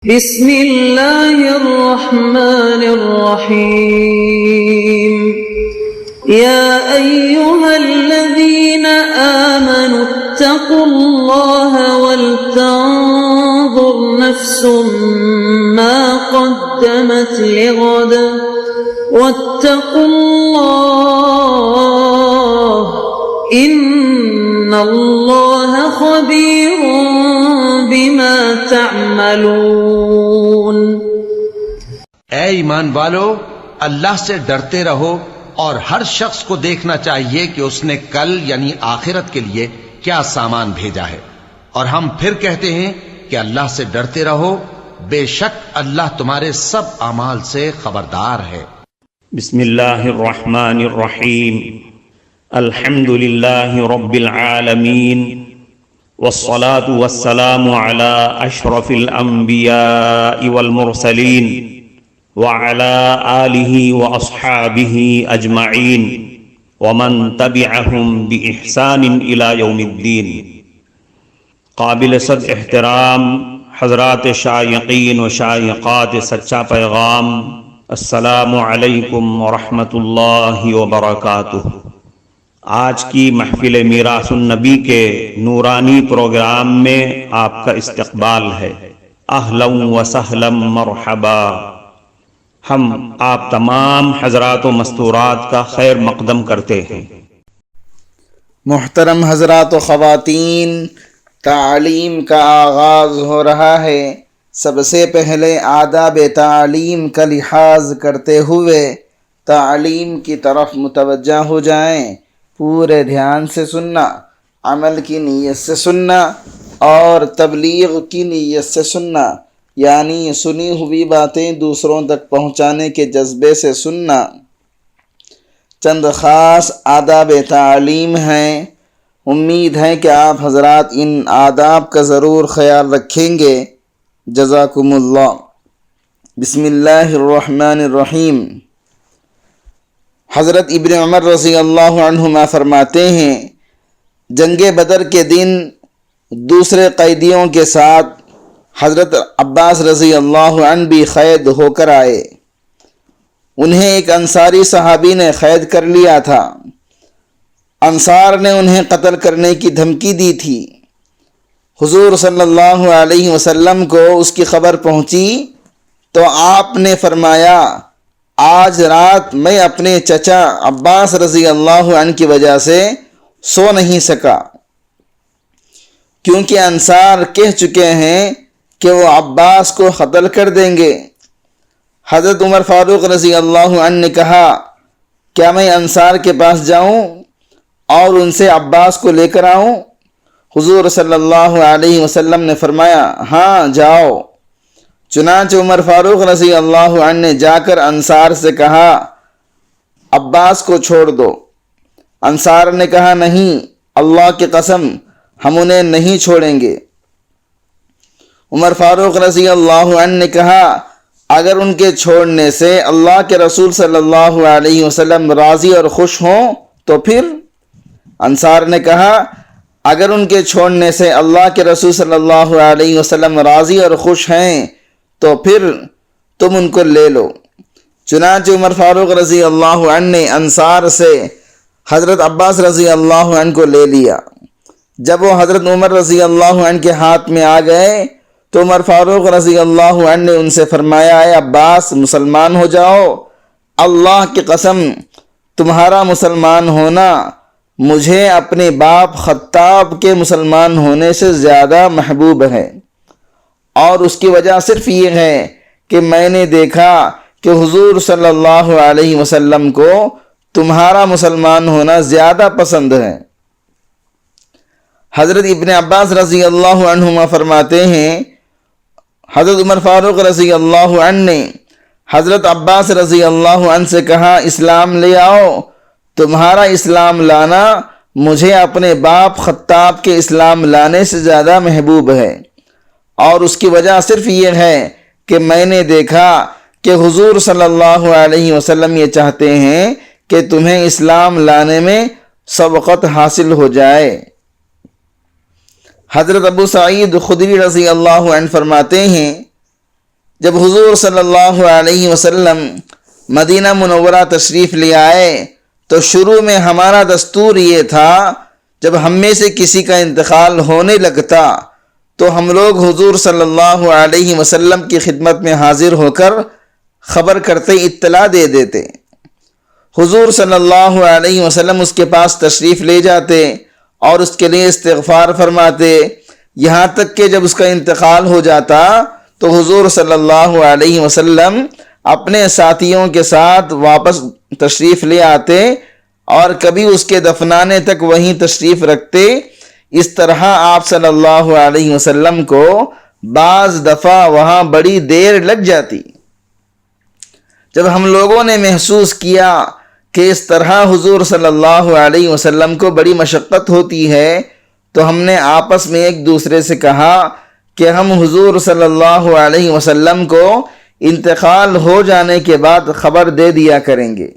بسم اللہ الرحمن الرحیم یا ایہا الذین آمنوا اتقوا اللہ ولتنظر نفس ما قدمت لغد واتقوا اللہ ان اللہ خبیر بما تعملون۔ اے ایمان والو، اللہ سے ڈرتے رہو اور ہر شخص کو دیکھنا چاہیے کہ اس نے کل یعنی آخرت کے لیے کیا سامان بھیجا ہے، اور ہم پھر کہتے ہیں کہ اللہ سے ڈرتے رہو، بے شک اللہ تمہارے سب اعمال سے خبردار ہے۔ بسم اللہ الرحمن الرحیم، الحمد للہ رب العالمین، والصلاة والسلام على اشرف الانبیاء والمرسلین وعلى آلہ واصحابہ اجمعین ومن تبعہم بإحسان الى یوم الدین۔ قابل صد احترام حضرات شائقین و شائقات سچا پیغام، السلام علیکم ورحمۃ اللہ وبرکاتہ۔ آج کی محفل میراث النبی کے نورانی پروگرام میں آپ کا استقبال ہے۔ اہلا و سہلا مرحبا۔ ہم آپ تمام حضرات و مستورات کا خیر مقدم کرتے ہیں۔ محترم حضرات و خواتین، تعلیم کا آغاز ہو رہا ہے۔ سب سے پہلے آداب تعلیم کا لحاظ کرتے ہوئے تعلیم کی طرف متوجہ ہو جائیں۔ پورے دھیان سے سننا، عمل کی نیت سے سننا اور تبلیغ کی نیت سے سننا، یعنی سنی ہوئی باتیں دوسروں تک پہنچانے کے جذبے سے سننا۔ چند خاص آداب تعلیم ہیں، امید ہے کہ آپ حضرات ان آداب کا ضرور خیال رکھیں گے۔ جزاکم اللہ۔ بسم اللہ الرحمن الرحیم۔ حضرت ابن عمر رضی اللہ عنہما فرماتے ہیں، جنگ بدر کے دن دوسرے قیدیوں کے ساتھ حضرت عباس رضی اللہ عنہ بھی قید ہو کر آئے۔ انہیں ایک انصاری صحابی نے قید کر لیا تھا۔ انصار نے انہیں قتل کرنے کی دھمکی دی تھی۔ حضور صلی اللہ علیہ وسلم کو اس کی خبر پہنچی تو آپ نے فرمایا، آج رات میں اپنے چچا عباس رضی اللہ عنہ کی وجہ سے سو نہیں سکا، کیونکہ انصار کہہ چکے ہیں کہ وہ عباس کو قتل کر دیں گے۔ حضرت عمر فاروق رضی اللہ عنہ نے کہا، کیا میں انصار کے پاس جاؤں اور ان سے عباس کو لے کر آؤں؟ حضور صلی اللہ علیہ وسلم نے فرمایا، ہاں جاؤ۔ چنانچہ عمر فاروق رضی اللہ عنہ نے جا کر انصار سے کہا، عباس کو چھوڑ دو۔ انصار نے کہا، نہیں، اللہ کی قسم ہم انہیں نہیں چھوڑیں گے۔ عمر فاروق رضی اللہ عنہ نے کہا، اگر ان کے چھوڑنے سے اللہ کے رسول صلی اللہ علیہ وسلم راضی اور خوش ہوں تو پھر؟ انصار نے کہا، اگر ان کے چھوڑنے سے اللہ کے رسول صلی اللہ علیہ وسلم راضی اور خوش ہیں تو پھر تم ان کو لے لو۔ چنانچہ عمر فاروق رضی اللہ عنہ نے انصار سے حضرت عباس رضی اللہ عنہ کو لے لیا۔ جب وہ حضرت عمر رضی اللہ عنہ کے ہاتھ میں آ گئے تو عمر فاروق رضی اللہ عنہ نے ان سے فرمایا، اے عباس، مسلمان ہو جاؤ۔ اللہ کی قسم تمہارا مسلمان ہونا مجھے اپنے باپ خطاب کے مسلمان ہونے سے زیادہ محبوب ہے، اور اس کی وجہ صرف یہ ہے کہ میں نے دیکھا کہ حضور صلی اللہ علیہ وسلم کو تمہارا مسلمان ہونا زیادہ پسند ہے۔ حضرت ابن عباس رضی اللہ عنہما فرماتے ہیں، حضرت عمر فاروق رضی اللہ عنہ نے حضرت عباس رضی اللہ عنہ سے کہا، اسلام لے آؤ۔ تمہارا اسلام لانا مجھے اپنے باپ خطاب کے اسلام لانے سے زیادہ محبوب ہے، اور اس کی وجہ صرف یہ ہے کہ میں نے دیکھا کہ حضور صلی اللہ علیہ وسلم یہ چاہتے ہیں کہ تمہیں اسلام لانے میں سبقت حاصل ہو جائے۔ حضرت ابو سعید خدری رضی اللہ عنہ فرماتے ہیں، جب حضور صلی اللہ علیہ وسلم مدینہ منورہ تشریف لے آئے تو شروع میں ہمارا دستور یہ تھا جب ہم میں سے کسی کا انتقال ہونے لگتا تو ہم لوگ حضور صلی اللہ علیہ وسلم کی خدمت میں حاضر ہو کر خبر کرتے، اطلاع دے دیتے۔ حضور صلی اللہ علیہ وسلم اس کے پاس تشریف لے جاتے اور اس کے لیے استغفار فرماتے، یہاں تک کہ جب اس کا انتقال ہو جاتا تو حضور صلی اللہ علیہ وسلم اپنے ساتھیوں کے ساتھ واپس تشریف لے آتے اور کبھی اس کے دفنانے تک وہیں تشریف رکھتے۔ اس طرح آپ صلی اللہ علیہ وسلم کو بعض دفعہ وہاں بڑی دیر لگ جاتی۔ جب ہم لوگوں نے محسوس کیا کہ اس طرح حضور صلی اللہ علیہ وسلم کو بڑی مشقت ہوتی ہے تو ہم نے آپس میں ایک دوسرے سے کہا کہ ہم حضور صلی اللہ علیہ وسلم کو انتقال ہو جانے کے بعد خبر دے دیا کریں گے،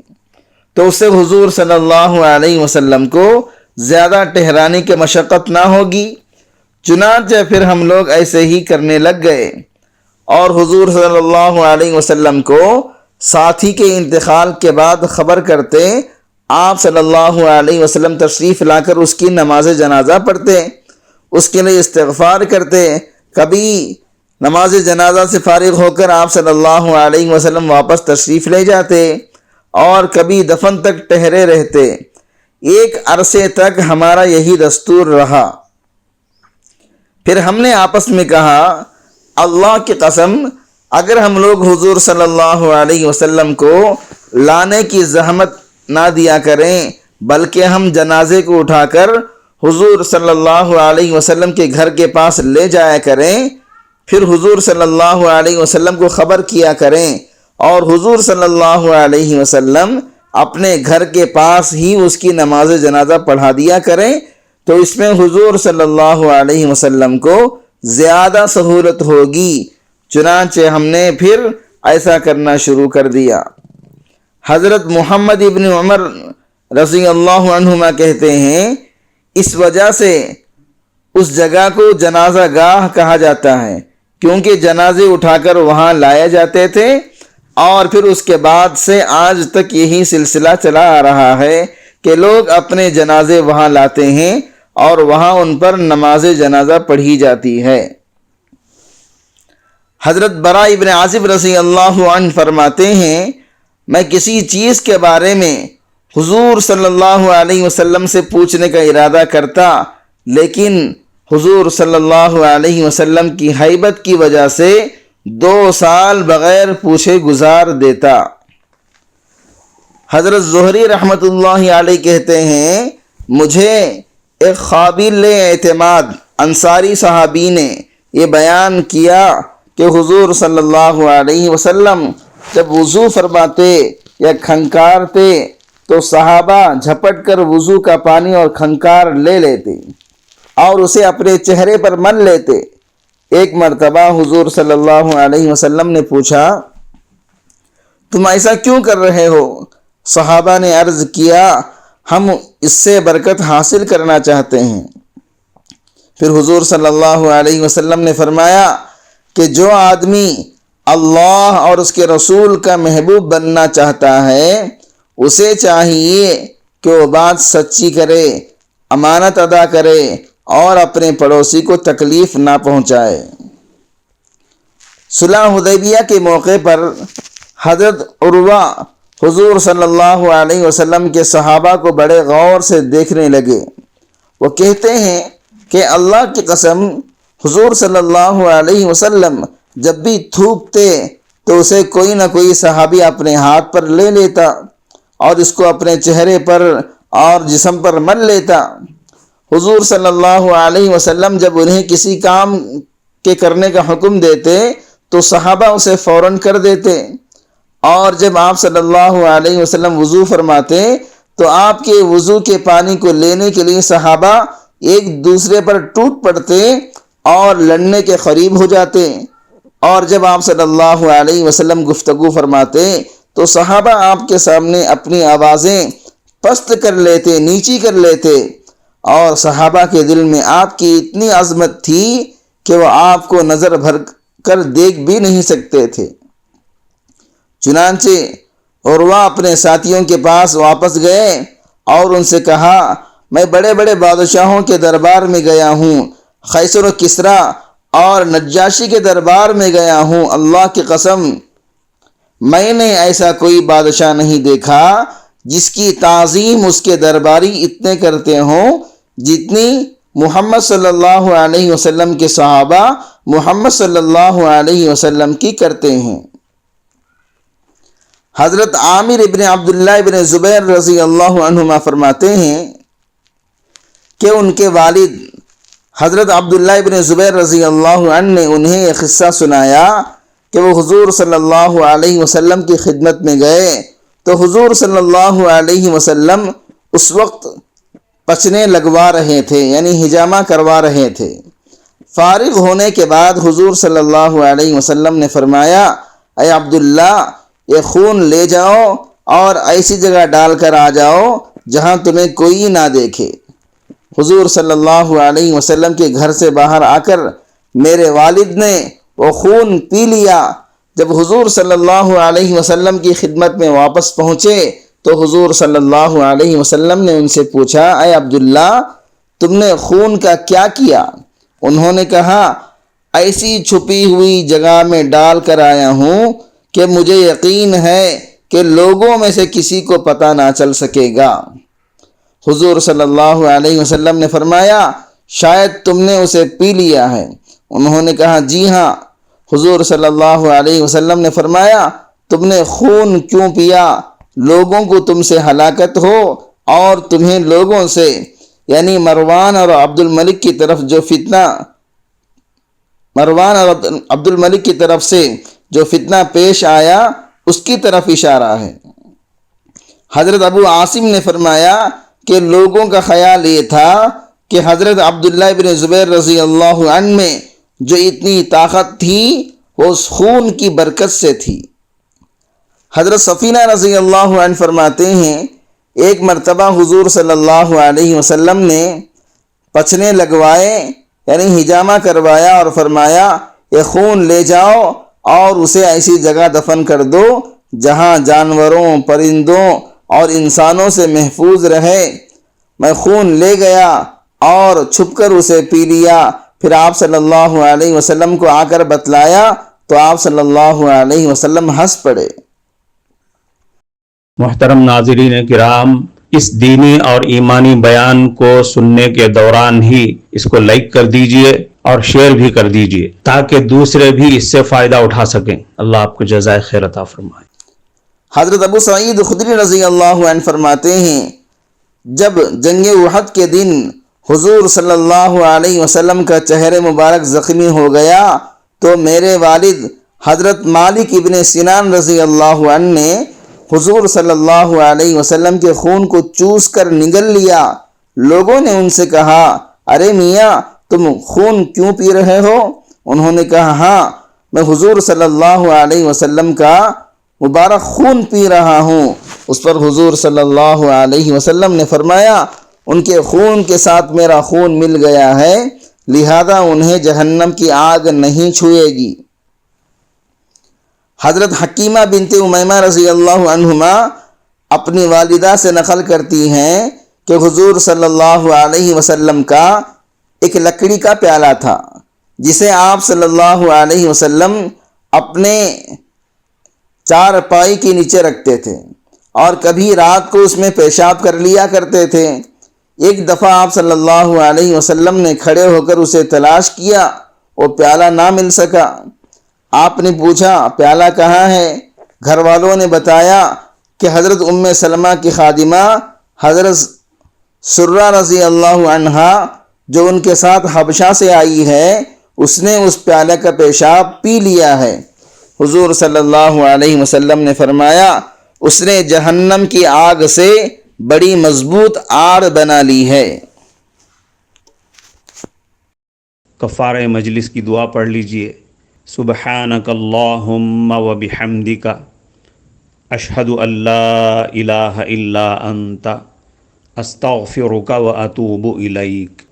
تو اس سے حضور صلی اللہ علیہ وسلم کو زیادہ ٹھہرانے کی مشقت نہ ہوگی۔ چنانچہ پھر ہم لوگ ایسے ہی کرنے لگ گئے اور حضور صلی اللہ علیہ وسلم کو ساتھی کے انتقال کے بعد خبر کرتے، آپ صلی اللہ علیہ وسلم تشریف لا کر اس کی نماز جنازہ پڑھتے، اس کے لیے استغفار کرتے۔ کبھی نماز جنازہ سے فارغ ہو کر آپ صلی اللہ علیہ وسلم واپس تشریف لے جاتے اور کبھی دفن تک ٹھہرے رہتے۔ ایک عرصے تک ہمارا یہی دستور رہا۔ پھر ہم نے آپس میں کہا، اللہ کی قسم اگر ہم لوگ حضور صلی اللہ علیہ وسلم کو لانے کی زحمت نہ دیا کریں بلکہ ہم جنازے کو اٹھا کر حضور صلی اللہ علیہ وسلم کے گھر کے پاس لے جایا کریں، پھر حضور صلی اللہ علیہ وسلم کو خبر کیا کریں اور حضور صلی اللہ علیہ وسلم اپنے گھر کے پاس ہی اس کی نماز جنازہ پڑھا دیا کریں، تو اس میں حضور صلی اللہ علیہ وسلم کو زیادہ سہولت ہوگی۔ چنانچہ ہم نے پھر ایسا کرنا شروع کر دیا۔ حضرت محمد ابن عمر رضی اللہ عنہما کہتے ہیں، اس وجہ سے اس جگہ کو جنازہ گاہ کہا جاتا ہے، کیونکہ جنازے اٹھا کر وہاں لائے جاتے تھے، اور پھر اس کے بعد سے آج تک یہی سلسلہ چلا آ رہا ہے کہ لوگ اپنے جنازے وہاں لاتے ہیں اور وہاں ان پر نماز جنازہ پڑھی جاتی ہے۔ حضرت براء ابن عازب رضی اللہ عنہ فرماتے ہیں، میں کسی چیز کے بارے میں حضور صلی اللہ علیہ وسلم سے پوچھنے کا ارادہ کرتا، لیکن حضور صلی اللہ علیہ وسلم کی ہیبت کی وجہ سے 2 سال بغیر پوچھے گزار دیتا۔ حضرت زہری رحمۃ اللہ علیہ کہتے ہیں، مجھے ایک قابل اعتماد انصاری صحابی نے یہ بیان کیا کہ حضور صلی اللہ علیہ وسلم جب وضو فرماتے یا کھنکارتے تو صحابہ جھپٹ کر وضو کا پانی اور کھنکار لے لیتے اور اسے اپنے چہرے پر مل لیتے۔ ایک مرتبہ حضور صلی اللہ علیہ وسلم نے پوچھا، تم ایسا کیوں کر رہے ہو؟ صحابہ نے عرض کیا، ہم اس سے برکت حاصل کرنا چاہتے ہیں۔ پھر حضور صلی اللہ علیہ وسلم نے فرمایا کہ جو آدمی اللہ اور اس کے رسول کا محبوب بننا چاہتا ہے اسے چاہیے کہ وہ بات سچی کرے، امانت ادا کرے اور اپنے پڑوسی کو تکلیف نہ پہنچائے۔ صلح حدیبیہ کے موقع پر حضرت عروہ حضور صلی اللہ علیہ وسلم کے صحابہ کو بڑے غور سے دیکھنے لگے۔ وہ کہتے ہیں کہ اللہ کی قسم حضور صلی اللہ علیہ وسلم جب بھی تھوکتے تو اسے کوئی نہ کوئی صحابی اپنے ہاتھ پر لے لیتا اور اس کو اپنے چہرے پر اور جسم پر مل لیتا۔ حضور صلی اللہ علیہ وسلم جب انہیں کسی کام کے کرنے کا حکم دیتے تو صحابہ اسے فوراً کر دیتے، اور جب آپ صلی اللہ علیہ وسلم وضو فرماتے تو آپ کے وضو کے پانی کو لینے کے لیے صحابہ ایک دوسرے پر ٹوٹ پڑتے اور لڑنے کے قریب ہو جاتے، اور جب آپ صلی اللہ علیہ وسلم گفتگو فرماتے تو صحابہ آپ کے سامنے اپنی آوازیں پست کر لیتے، نیچی کر لیتے، اور صحابہ کے دل میں آپ کی اتنی عظمت تھی کہ وہ آپ کو نظر بھر کر دیکھ بھی نہیں سکتے تھے۔ چنانچہ عروہ اپنے ساتھیوں کے پاس واپس گئے اور ان سے کہا، میں بڑے بڑے بادشاہوں کے دربار میں گیا ہوں، قیصر و کسریٰ اور نجاشی کے دربار میں گیا ہوں، اللہ کی قسم میں نے ایسا کوئی بادشاہ نہیں دیکھا جس کی تعظیم اس کے درباری اتنے کرتے ہوں جتنی محمد صلی اللہ علیہ وسلم کے صحابہ محمد صلی اللہ علیہ وسلم کی کرتے ہیں۔ حضرت عامر ابن عبداللہ ابن زبیر رضی اللہ عنہما فرماتے ہیں کہ ان کے والد حضرت عبداللہ ابن زبیر رضی اللہ عنہ نے انہیں یہ قصہ سنایا کہ وہ حضور صلی اللہ علیہ وسلم کی خدمت میں گئے تو حضور صلی اللہ علیہ وسلم اس وقت پچنے لگوا رہے تھے، یعنی حجامہ کروا رہے تھے۔ فارغ ہونے کے بعد حضور صلی اللہ علیہ وسلم نے فرمایا، اے عبداللہ یہ خون لے جاؤ اور ایسی جگہ ڈال کر آ جاؤ جہاں تمہیں کوئی نہ دیکھے۔ حضور صلی اللہ علیہ وسلم کے گھر سے باہر آ کر میرے والد نے وہ خون پی لیا۔ جب حضور صلی اللہ علیہ وسلم کی خدمت میں واپس پہنچے تو حضور صلی اللہ علیہ وسلم نے ان سے پوچھا، اے عبداللہ تم نے خون کا کیا کیا؟ انہوں نے کہا، ایسی چھپی ہوئی جگہ میں ڈال کر آیا ہوں کہ مجھے یقین ہے کہ لوگوں میں سے کسی کو پتہ نہ چل سکے گا۔ حضور صلی اللہ علیہ وسلم نے فرمایا، شاید تم نے اسے پی لیا ہے۔ انہوں نے کہا، جی ہاں۔ حضور صلی اللہ علیہ وسلم نے فرمایا، تم نے خون کیوں پیا؟ لوگوں کو تم سے ہلاکت ہو اور تمہیں لوگوں سے، یعنی مروان اور عبد الملک کی طرف سے جو فتنہ پیش آیا اس کی طرف اشارہ ہے۔ حضرت ابو عاصم نے فرمایا کہ لوگوں کا خیال یہ تھا کہ حضرت عبداللہ ابن زبیر رضی اللہ عنہ میں جو اتنی طاقت تھی وہ اس خون کی برکت سے تھی۔ حضرت سفینہ رضی اللہ عنہ فرماتے ہیں، ایک مرتبہ حضور صلی اللہ علیہ وسلم نے پچنے لگوائے یعنی حجامہ کروایا اور فرمایا، یہ خون لے جاؤ اور اسے ایسی جگہ دفن کر دو جہاں جانوروں، پرندوں اور انسانوں سے محفوظ رہے۔ میں خون لے گیا اور چھپ کر اسے پی لیا، پھر آپ صلی اللہ علیہ وسلم کو آ کر بتلایا تو آپ صلی اللہ علیہ وسلم ہنس پڑے۔ محترم ناظرین کرام، اس دینی اور ایمانی بیان کو سننے کے دوران ہی اس کو لائک کر دیجئے اور شیئر بھی کر دیجئے تاکہ دوسرے بھی اس سے فائدہ اٹھا سکیں۔ اللہ آپ کو جزائے خیر عطا فرمائے۔ حضرت ابو سعید خدری رضی اللہ عنہ فرماتے ہیں، جب جنگ احد کے دن حضور صلی اللہ علیہ وسلم کا چہرہ مبارک زخمی ہو گیا تو میرے والد حضرت مالک ابن سنان رضی اللہ عنہ نے حضور صلی اللہ علیہ وسلم کے خون کو چوس کر نگل لیا۔ لوگوں نے ان سے کہا، ارے میاں تم خون کیوں پی رہے ہو؟ انہوں نے کہا، ہاں میں حضور صلی اللہ علیہ وسلم کا مبارک خون پی رہا ہوں۔ اس پر حضور صلی اللہ علیہ وسلم نے فرمایا، ان کے خون کے ساتھ میرا خون مل گیا ہے، لہذا انہیں جہنم کی آگ نہیں چھوئے گی۔ حضرت حکیمہ بنت امیمہ رضی اللہ عنہما اپنی والدہ سے نقل کرتی ہیں کہ حضور صلی اللہ علیہ وسلم کا ایک لکڑی کا پیالہ تھا جسے آپ صلی اللہ علیہ وسلم اپنے چارپائی کے نیچے رکھتے تھے اور کبھی رات کو اس میں پیشاب کر لیا کرتے تھے۔ ایک دفعہ آپ صلی اللہ علیہ وسلم نے کھڑے ہو کر اسے تلاش کیا، وہ پیالہ نہ مل سکا۔ آپ نے پوچھا، پیالہ کہاں ہے؟ گھر والوں نے بتایا کہ حضرت ام سلمہ کی خادمہ حضرت سرہ رضی اللہ عنہا جو ان کے ساتھ حبشہ سے آئی ہے، اس نے اس پیالہ کا پیشاب پی لیا ہے۔ حضور صلی اللہ علیہ وسلم نے فرمایا، اس نے جہنم کی آگ سے بڑی مضبوط آڑ بنا لی ہے۔ کفارہ مجلس کی دعا پڑھ لیجئے۔ سبحانک اللہم و بحمدک، اشہد ان لا الہ الا انت، استغفرک و اتوب الیک۔